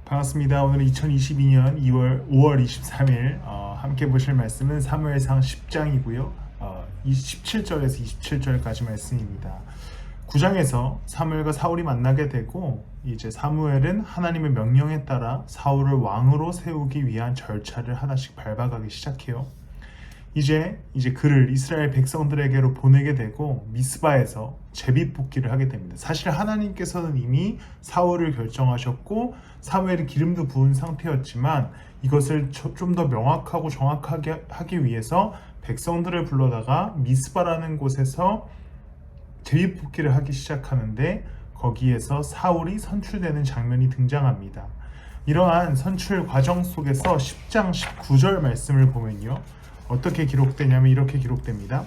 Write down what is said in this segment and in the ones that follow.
반갑습니다. 오늘은 2022년 5월 23일 함께 보실 말씀은 사무엘상 10장이고요. 17절에서 27절까지 말씀입니다. 9장에서 사무엘과 사울이 만나게 되고 이제 사무엘은 하나님의 명령에 따라 사울을 왕으로 세우기 위한 절차를 하나씩 밟아가기 시작해요. 이제 그를 이스라엘 백성들에게로 보내게 되고 미스바에서 제비뽑기를 하게 됩니다. 사실 하나님께서는 이미 사울을 결정하셨고 사무엘이 기름도 부은 상태였지만 이것을 좀 더 명확하고 정확하게 하기 위해서 백성들을 불러다가 미스바라는 곳에서 제비뽑기를 하기 시작하는데 거기에서 사울이 선출되는 장면이 등장합니다. 이러한 선출 과정 속에서 10장 19절 말씀을 보면요, 어떻게 기록되냐면 이렇게 기록됩니다.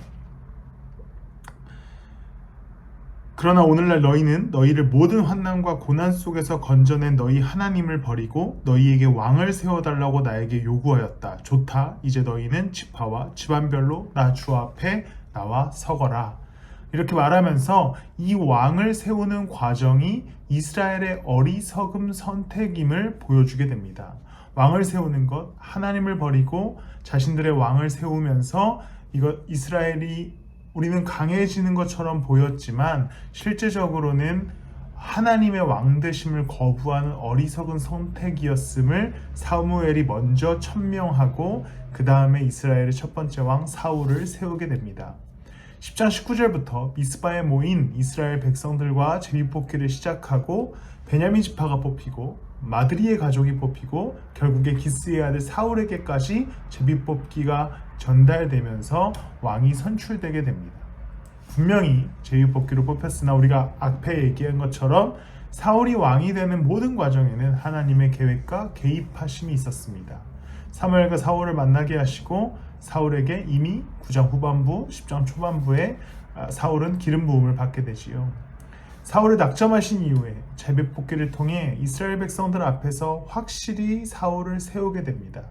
그러나 오늘날 너희는 너희를 모든 환난과 고난 속에서 건져낸 너희 하나님을 버리고 너희에게 왕을 세워달라고 나에게 요구하였다. 좋다. 이제 너희는 지파와 집안별로 나 주 앞에 나와 서거라. 이렇게 말하면서 이 왕을 세우는 과정이 이스라엘의 어리석음 선택임을 보여주게 됩니다. 왕을 세우는 것, 하나님을 버리고 자신들의 왕을 세우면서 이스라엘이 우리는 강해지는 것처럼 보였지만 실제적으로는 하나님의 왕 되심을 거부하는 어리석은 선택이었음을 사무엘이 먼저 천명하고 그 다음에 이스라엘의 첫 번째 왕 사울을 세우게 됩니다. 10장 19절부터 미스바에 모인 이스라엘 백성들과 제비뽑기를 시작하고 베냐민 지파가 뽑히고 마드리의 가족이 뽑히고 결국에 기스의 아들 사울에게까지 제비뽑기가 전달되면서 왕이 선출되게 됩니다. 분명히 제비뽑기로 뽑혔으나 우리가 앞에 얘기한 것처럼 사울이 왕이 되는 모든 과정에는 하나님의 계획과 개입하심이 있었습니다. 사무엘과 사울을 만나게 하시고 사울에게 이미 9장 후반부, 10장 초반부에 사울은 기름 부음을 받게 되지요. 사울을 낙점하신 이후에 제비뽑기를 통해 이스라엘 백성들 앞에서 확실히 사울을 세우게 됩니다.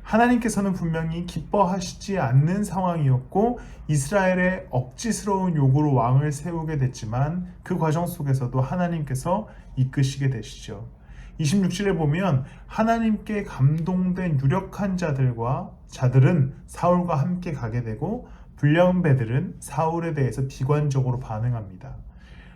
하나님께서는 분명히 기뻐하시지 않는 상황이었고 이스라엘의 억지스러운 요구로 왕을 세우게 됐지만 그 과정 속에서도 하나님께서 이끄시게 되시죠. 26절에 보면 하나님께 감동된 유력한 자들은 사울과 함께 가게 되고 불량배들은 사울에 대해서 비관적으로 반응합니다.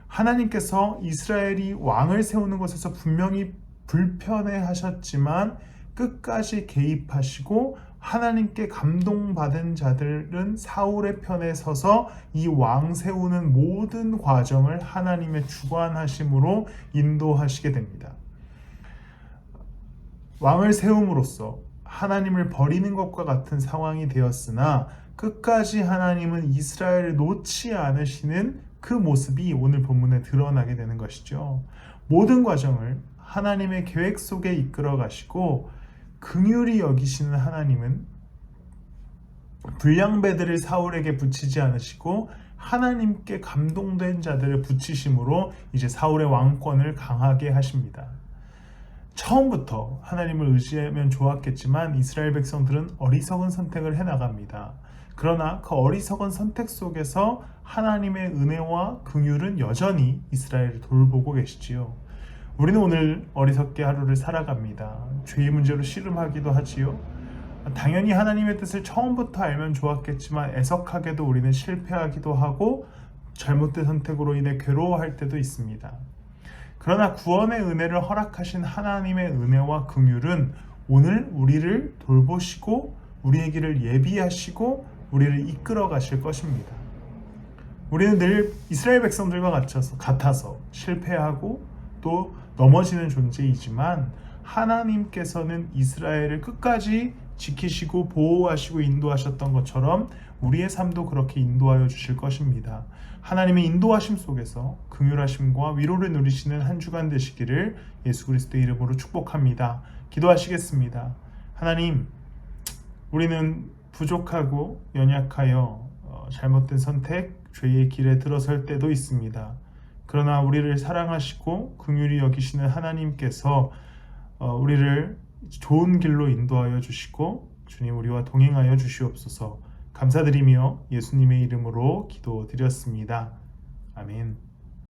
하나님께서 이스라엘이 왕을 세우는 것에서 분명히 불편해 하셨지만 끝까지 개입하시고 하나님께 감동받은 자들은 사울의 편에 서서 이 왕 세우는 모든 과정을 하나님의 주관하심으로 인도하시게 됩니다. 왕을 세움으로써 하나님을 버리는 것과 같은 상황이 되었으나 끝까지 하나님은 이스라엘을 놓지 않으시는 그 모습이 오늘 본문에 드러나게 되는 것이죠. 모든 과정을 하나님의 계획 속에 이끌어 가시고 긍휼히 여기시는 하나님은 불량배들을 사울에게 붙이지 않으시고 하나님께 감동된 자들을 붙이심으로 이제 사울의 왕권을 강하게 하십니다. 처음부터 하나님을 의지하면 좋았겠지만 이스라엘 백성들은 어리석은 선택을 해나갑니다. 그러나 그 어리석은 선택 속에서 하나님의 은혜와 긍휼은 여전히 이스라엘을 돌보고 계시지요. 우리는 오늘 어리석게 하루를 살아갑니다. 죄의 문제로 씨름하기도 하지요. 당연히 하나님의 뜻을 처음부터 알면 좋았겠지만 애석하게도 우리는 실패하기도 하고 잘못된 선택으로 인해 괴로워할 때도 있습니다. 그러나 구원의 은혜를 허락하신 하나님의 은혜와 긍휼은 오늘 우리를 돌보시고 우리의 길을 예비하시고 우리를 이끌어 가실 것입니다. 우리는 늘 이스라엘 백성들과 같아서 실패하고 또 넘어지는 존재이지만 하나님께서는 이스라엘을 끝까지 지키시고 보호하시고 인도하셨던 것처럼 우리의 삶도 그렇게 인도하여 주실 것입니다. 하나님의 인도하심 속에서 긍휼하심과 위로를 누리시는 한 주간 되시기를 예수 그리스도의 이름으로 축복합니다. 기도하시겠습니다. 하나님, 우리는 부족하고 연약하여 잘못된 선택, 죄의 길에 들어설 때도 있습니다. 그러나 우리를 사랑하시고 긍휼히 여기시는 하나님께서 우리를 좋은 길로 인도하여 주시고 주님 우리와 동행하여 주시옵소서. 감사드리며 예수님의 이름으로 기도드렸습니다. 아멘.